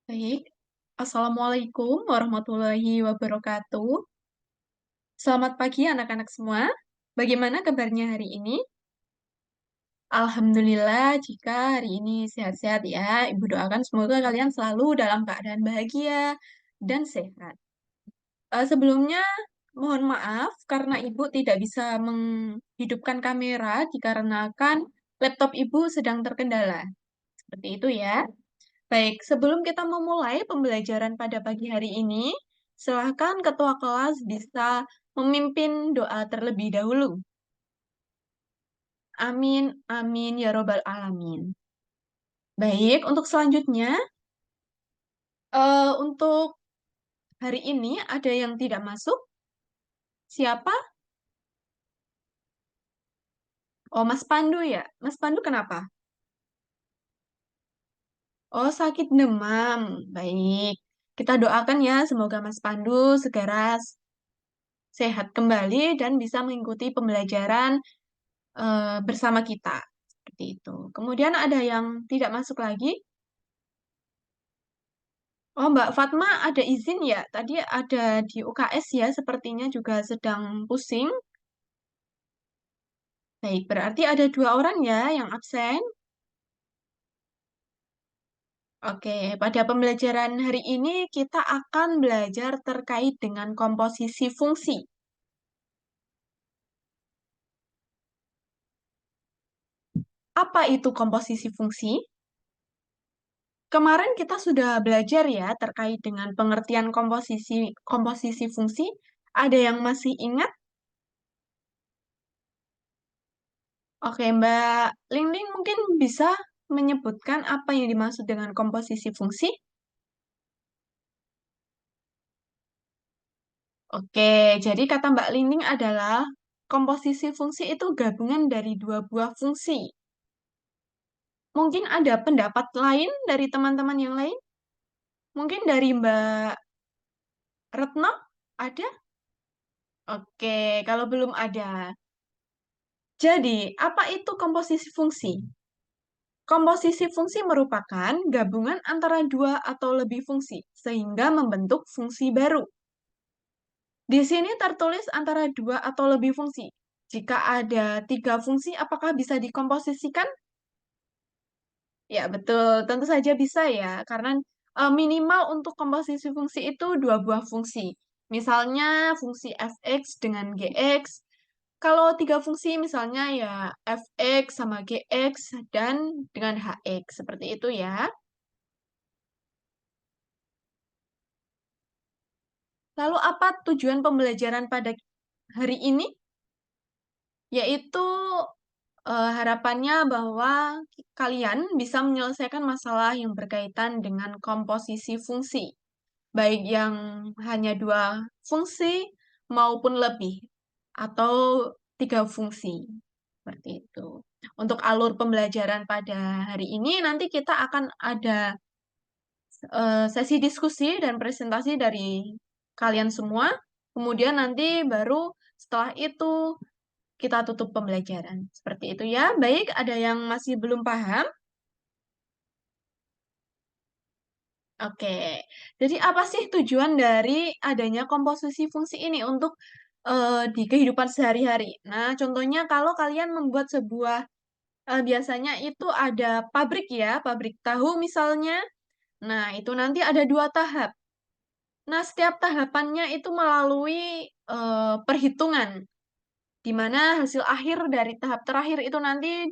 Baik. Assalamualaikum warahmatullahi wabarakatuh. Selamat pagi anak-anak semua. Bagaimana kabarnya hari ini? Alhamdulillah jika hari ini sehat-sehat ya. Ibu doakan semoga kalian selalu dalam keadaan bahagia dan sehat. Sebelumnya mohon maaf karena Ibu tidak bisa menghidupkan kamera dikarenakan laptop Ibu sedang terkendala. Seperti itu ya. Baik, sebelum kita memulai pembelajaran pada pagi hari ini, silahkan ketua kelas bisa memimpin doa terlebih dahulu. Amin, amin, ya robbal alamin. Baik, untuk selanjutnya, untuk hari ini ada yang tidak masuk? Siapa? Oh, Mas Pandu ya. Mas Pandu kenapa? Oh, sakit demam. Baik, kita doakan ya, semoga Mas Pandu segera sehat kembali dan bisa mengikuti pembelajaran bersama kita. Seperti itu. Kemudian ada yang tidak masuk lagi. Oh, Mbak Fatma ada izin ya? Tadi ada di UKS ya, sepertinya juga sedang pusing. Baik, berarti ada dua orang ya yang absen. Oke, pada pembelajaran hari ini kita akan belajar terkait dengan komposisi fungsi. Apa itu komposisi fungsi? Kemarin kita sudah belajar ya terkait dengan pengertian komposisi komposisi fungsi. Ada yang masih ingat? Oke, Mbak Lingling mungkin bisa menyebutkan apa yang dimaksud dengan komposisi fungsi? Oke, jadi kata Mbak Lingling adalah komposisi fungsi itu gabungan dari dua buah fungsi. Mungkin ada pendapat lain dari teman-teman yang lain? Mungkin dari Mbak Retno? Ada? Oke, kalau belum ada. Jadi, apa itu komposisi fungsi? Komposisi fungsi merupakan gabungan antara dua atau lebih fungsi, sehingga membentuk fungsi baru. Di sini tertulis antara dua atau lebih fungsi. Jika ada tiga fungsi, apakah bisa dikomposisikan? Ya, betul. Tentu saja bisa ya, karena minimal untuk komposisi fungsi itu dua buah fungsi. Misalnya fungsi fx dengan gx. Kalau tiga fungsi misalnya ya fx sama gx dan dengan hx. Seperti itu ya. Lalu apa tujuan pembelajaran pada hari ini? Yaitu harapannya bahwa kalian bisa menyelesaikan masalah yang berkaitan dengan komposisi fungsi, baik yang hanya dua fungsi maupun lebih, atau tiga fungsi. Seperti itu. Untuk alur pembelajaran pada hari ini, nanti kita akan ada sesi diskusi dan presentasi dari kalian semua. Kemudian nanti baru setelah itu kita tutup pembelajaran. Seperti itu ya. Baik, ada yang masih belum paham? Oke. Jadi apa sih tujuan dari adanya komposisi fungsi ini untuk di kehidupan sehari-hari? Nah, contohnya kalau kalian membuat sebuah biasanya itu ada pabrik ya, pabrik tahu misalnya. Nah, itu nanti ada dua tahap. Nah, setiap tahapannya itu melalui perhitungan, di mana hasil akhir dari tahap terakhir itu nanti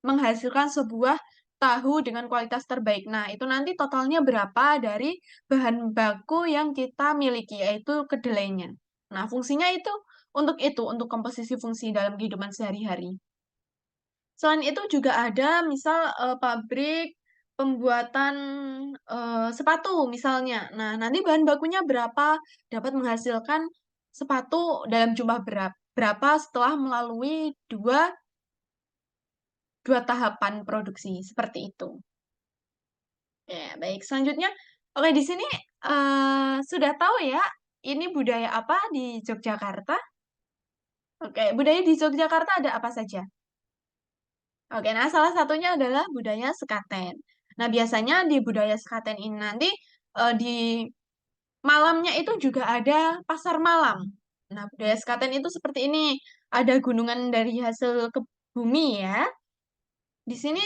menghasilkan sebuah tahu dengan kualitas terbaik. Nah, itu nanti totalnya berapa dari bahan baku yang kita miliki, yaitu kedelainya. Nah, fungsinya itu, untuk komposisi fungsi dalam kehidupan sehari-hari. Selain itu juga ada misal pabrik pembuatan sepatu misalnya. Nah, nanti bahan bakunya berapa dapat menghasilkan sepatu dalam jumlah berapa setelah melalui dua dua tahapan produksi seperti itu. Ya, baik. Selanjutnya, oke di sini sudah tahu ya ini budaya apa di Yogyakarta? Oke, budaya di Yogyakarta ada apa saja? Oke, nah salah satunya adalah budaya sekaten. Nah, biasanya di budaya sekaten ini nanti di malamnya itu juga ada pasar malam. Nah, budaya sekaten itu seperti ini. Ada gunungan dari hasil ke bumi ya. Di sini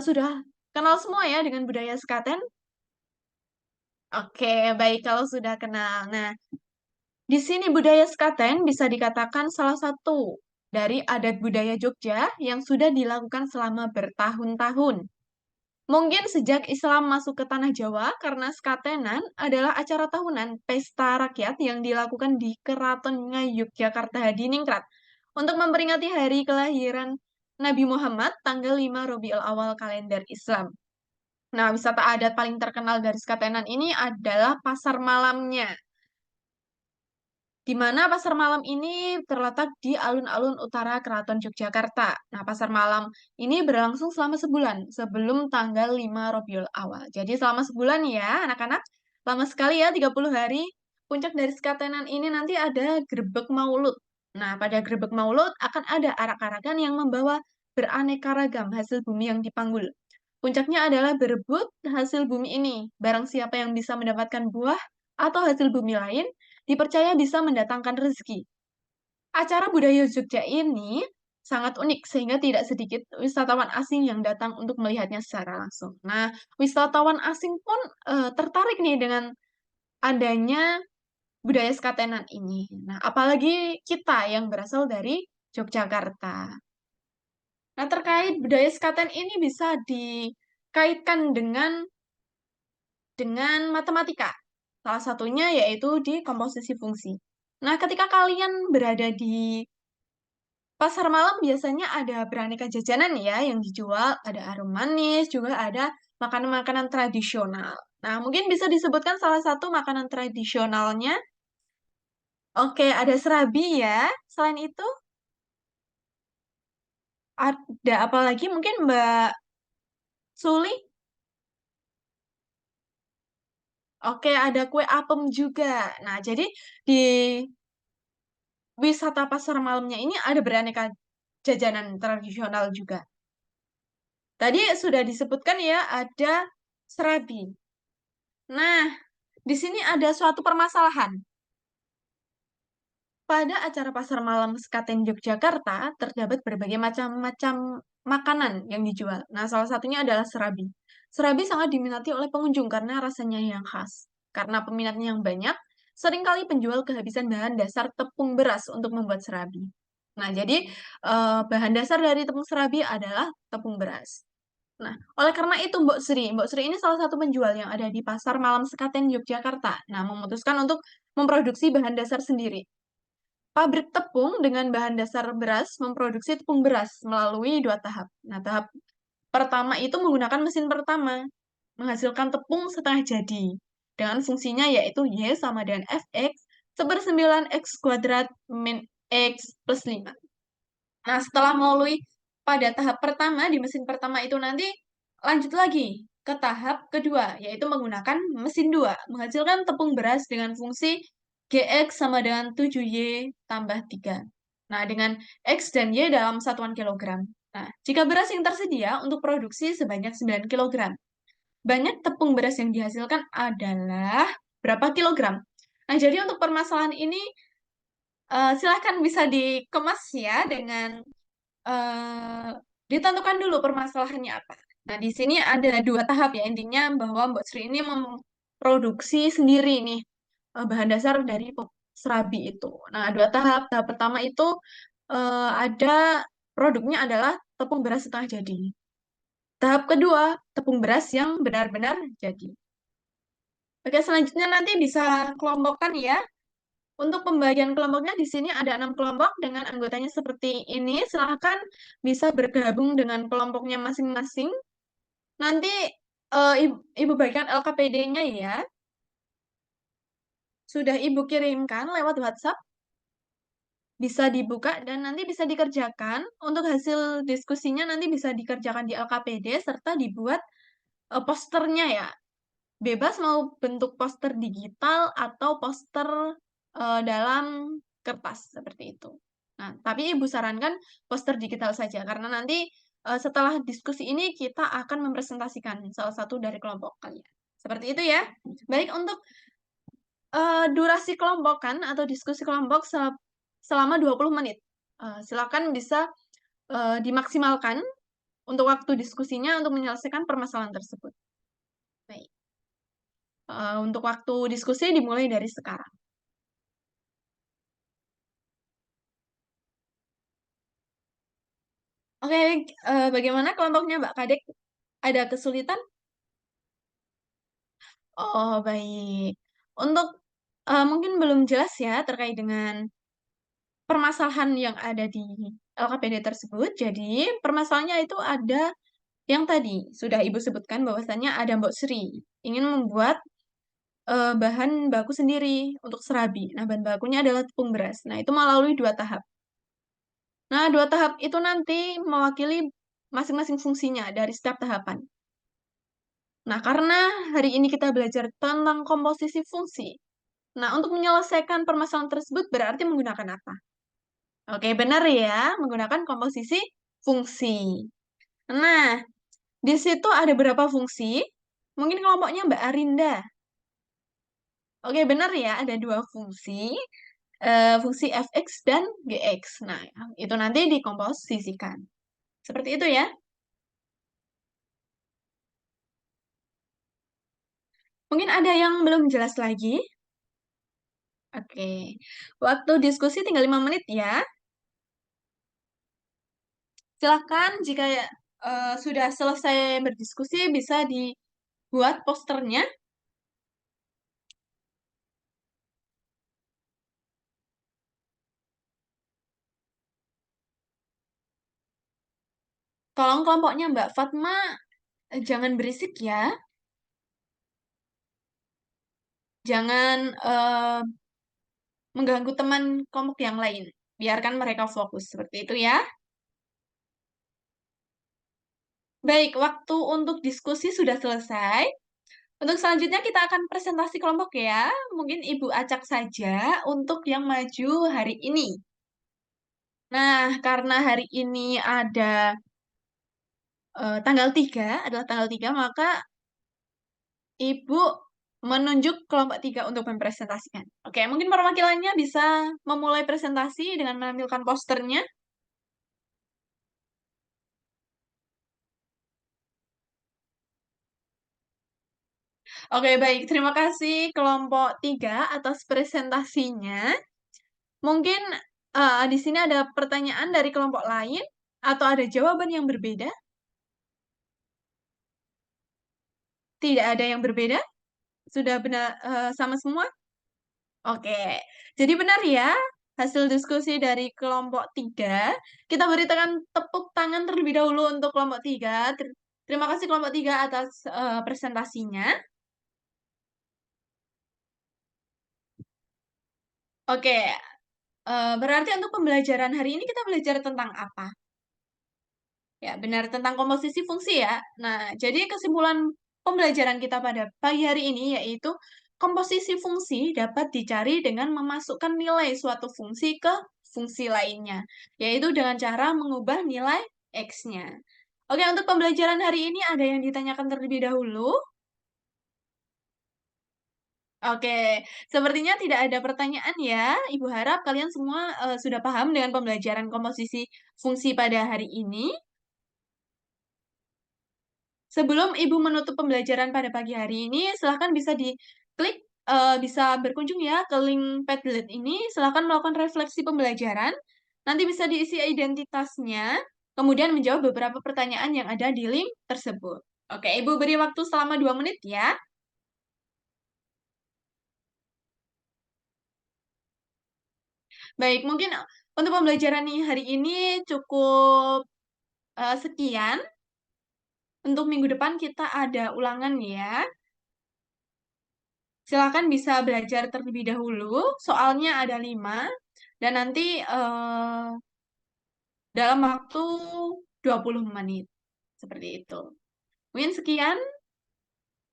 sudah kenal semua ya dengan budaya sekaten. Oke, baik kalau sudah kenal. Nah, di sini budaya sekaten bisa dikatakan salah satu dari adat budaya Jogja yang sudah dilakukan selama bertahun-tahun. Mungkin sejak Islam masuk ke tanah Jawa, karena sekatenan adalah acara tahunan pesta rakyat yang dilakukan di Keraton Ngayogyakarta Hadiningrat untuk memperingati hari kelahiran Nabi Muhammad tanggal 5 Rabiul Awal kalender Islam. Nah, wisata adat paling terkenal dari sekatenan ini adalah pasar malamnya, di mana pasar malam ini terletak di alun-alun utara Keraton Yogyakarta. Nah, pasar malam ini berlangsung selama sebulan sebelum tanggal 5 Rabiul Awal. Jadi selama sebulan ya, anak-anak. Lama sekali ya, 30 hari. Puncak dari sekatenan ini nanti ada Grebek Maulud. Nah, pada Grebek Maulud akan ada arak-arakan yang membawa beraneka ragam hasil bumi yang dipanggul. Puncaknya adalah berebut hasil bumi ini. Barang siapa yang bisa mendapatkan buah atau hasil bumi lain, dipercaya bisa mendatangkan rezeki. Acara budaya Jogja ini sangat unik sehingga tidak sedikit wisatawan asing yang datang untuk melihatnya secara langsung. Nah, wisatawan asing pun tertarik nih dengan adanya budaya sekatenan ini. Nah, apalagi kita yang berasal dari Yogyakarta. Nah, terkait budaya sekaten ini bisa dikaitkan dengan matematika. Salah satunya yaitu di komposisi fungsi. Nah, ketika kalian berada di pasar malam biasanya ada beraneka jajanan ya yang dijual, ada arum manis, juga ada makanan-makanan tradisional. Nah, mungkin bisa disebutkan salah satu makanan tradisionalnya. Oke, ada serabi ya. Selain itu, ada apa lagi? Mungkin Mbak Suli? Oke, ada kue apem juga. Nah, jadi di wisata pasar malamnya ini ada beraneka jajanan tradisional juga. Tadi sudah disebutkan ya, ada serabi. Nah, di sini ada suatu permasalahan. Pada acara pasar malam Sekaten Yogyakarta, terdapat berbagai macam-macam makanan yang dijual. Nah, salah satunya adalah serabi. Serabi sangat diminati oleh pengunjung karena rasanya yang khas. Karena peminatnya yang banyak, seringkali penjual kehabisan bahan dasar tepung beras untuk membuat serabi. Nah, jadi bahan dasar dari tepung serabi adalah tepung beras. Nah, oleh karena itu Mbok Sri ini salah satu penjual yang ada di Pasar Malam Sekaten Yogyakarta. Nah, memutuskan untuk memproduksi bahan dasar sendiri. Pabrik tepung dengan bahan dasar beras memproduksi tepung beras melalui dua tahap. Nah, tahap pertama itu menggunakan mesin pertama, menghasilkan tepung setengah jadi, dengan fungsinya yaitu Y sama dengan Fx seper 9 X kuadrat min X plus 5. Nah, setelah melalui pada tahap pertama di mesin pertama itu nanti lanjut lagi ke tahap kedua, yaitu menggunakan mesin 2, menghasilkan tepung beras dengan fungsi GX sama dengan 7Y tambah 3. Nah, dengan X dan Y dalam satuan kilogram. Nah, jika beras yang tersedia untuk produksi sebanyak 9 kilogram, banyak tepung beras yang dihasilkan adalah berapa kilogram? Nah, jadi untuk permasalahan ini silahkan bisa dikemas ya dengan eh, ditentukan dulu permasalahannya apa. Nah, di sini ada dua tahap ya intinya bahwa Mbak Sri ini memproduksi sendiri nih bahan dasar dari serabi itu. Nah, dua tahap. Tahap pertama itu ada produknya adalah tepung beras setengah jadi. Tahap kedua, tepung beras yang benar-benar jadi. Oke, selanjutnya nanti bisa kelompokkan ya. Untuk pembagian kelompoknya di sini ada 6 kelompok dengan anggotanya seperti ini. Silahkan bisa bergabung dengan kelompoknya masing-masing. Nanti Ibu bagikan LKPD-nya ya. Sudah Ibu kirimkan lewat WhatsApp. Bisa dibuka dan nanti bisa dikerjakan. Untuk hasil diskusinya nanti bisa dikerjakan di LKPD serta dibuat posternya ya. Bebas mau bentuk poster digital atau poster dalam kertas seperti itu. Nah, tapi Ibu sarankan poster digital saja karena nanti setelah diskusi ini kita akan mempresentasikan salah satu dari kelompok kalian. Seperti itu ya. Baik, untuk, durasi kelompokan atau diskusi kelompok selama 20 menit. Silakan bisa, dimaksimalkan untuk waktu diskusinya untuk menyelesaikan permasalahan tersebut. Baik, untuk waktu diskusi dimulai dari sekarang. Oke, bagaimana kelompoknya Mbak Kadek? Ada kesulitan? Oh, baik. Untuk, mungkin belum jelas ya terkait dengan permasalahan yang ada di LKPD tersebut. Jadi, permasalahannya itu ada yang tadi sudah Ibu sebutkan bahwasannya ada Mbok Sri, ingin membuat, bahan baku sendiri untuk serabi. Nah, bahan bakunya adalah tepung beras. Nah, itu melalui 2 tahap. Nah, 2 tahap itu nanti mewakili masing-masing fungsinya dari setiap tahapan. Nah, karena hari ini kita belajar tentang komposisi fungsi. Nah, untuk menyelesaikan permasalahan tersebut berarti menggunakan apa? Oke, benar ya, menggunakan komposisi fungsi. Nah, di situ ada berapa fungsi? Mungkin kelompoknya Mbak Arinda. Oke, benar ya, ada 2 fungsi, fungsi fx dan gx. Nah, itu nanti dikomposisikan. Seperti itu ya. Mungkin ada yang belum jelas lagi? Oke. Waktu diskusi tinggal 5 menit ya. Silahkan jika sudah selesai berdiskusi bisa dibuat posternya. Tolong kelompoknya Mbak Fatma jangan berisik ya. Jangan mengganggu teman kelompok yang lain. Biarkan mereka fokus seperti itu ya. Baik, waktu untuk diskusi sudah selesai. Untuk selanjutnya kita akan presentasi kelompok ya. Mungkin Ibu acak saja untuk yang maju hari ini. Nah, karena hari ini ada tanggal 3, adalah tanggal 3, maka Ibu menunjuk kelompok 3 untuk mempresentasikan. Oke, mungkin perwakilannya bisa memulai presentasi dengan menampilkan posternya. Oke, baik. Terima kasih kelompok 3 atas presentasinya. Mungkin di sini ada pertanyaan dari kelompok lain atau ada jawaban yang berbeda? Tidak ada yang berbeda? Sudah benar sama semua? Oke. Jadi benar ya, hasil diskusi dari kelompok 3. Kita beri tepuk tangan terlebih dahulu untuk kelompok 3. Terima kasih kelompok 3 atas presentasinya. Oke, berarti untuk pembelajaran hari ini kita belajar tentang apa? Ya, benar tentang komposisi fungsi ya. Nah, jadi kesimpulan pembelajaran kita pada pagi hari ini yaitu komposisi fungsi dapat dicari dengan memasukkan nilai suatu fungsi ke fungsi lainnya, yaitu dengan cara mengubah nilai X-nya. Oke, untuk pembelajaran hari ini ada yang ditanyakan terlebih dahulu? Oke, sepertinya tidak ada pertanyaan ya. Ibu harap kalian semua sudah paham dengan pembelajaran komposisi fungsi pada hari ini. Sebelum Ibu menutup pembelajaran pada pagi hari ini, silahkan bisa diklik, bisa berkunjung ya ke link Padlet ini, silahkan melakukan refleksi pembelajaran, nanti bisa diisi identitasnya, kemudian menjawab beberapa pertanyaan yang ada di link tersebut. Oke, Ibu beri waktu selama 2 menit ya. Baik, mungkin untuk pembelajaran hari ini cukup sekian. Untuk minggu depan kita ada ulangan ya. Silakan bisa belajar terlebih dahulu, soalnya ada 5, dan nanti dalam waktu 20 menit. Seperti itu. Mungkin sekian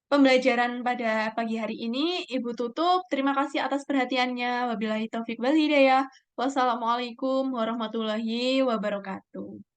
pembelajaran pada pagi hari ini. Ibu tutup. Terima kasih atas perhatiannya. Wabillahi taufik wal hidayah. Wassalamualaikum warahmatullahi wabarakatuh.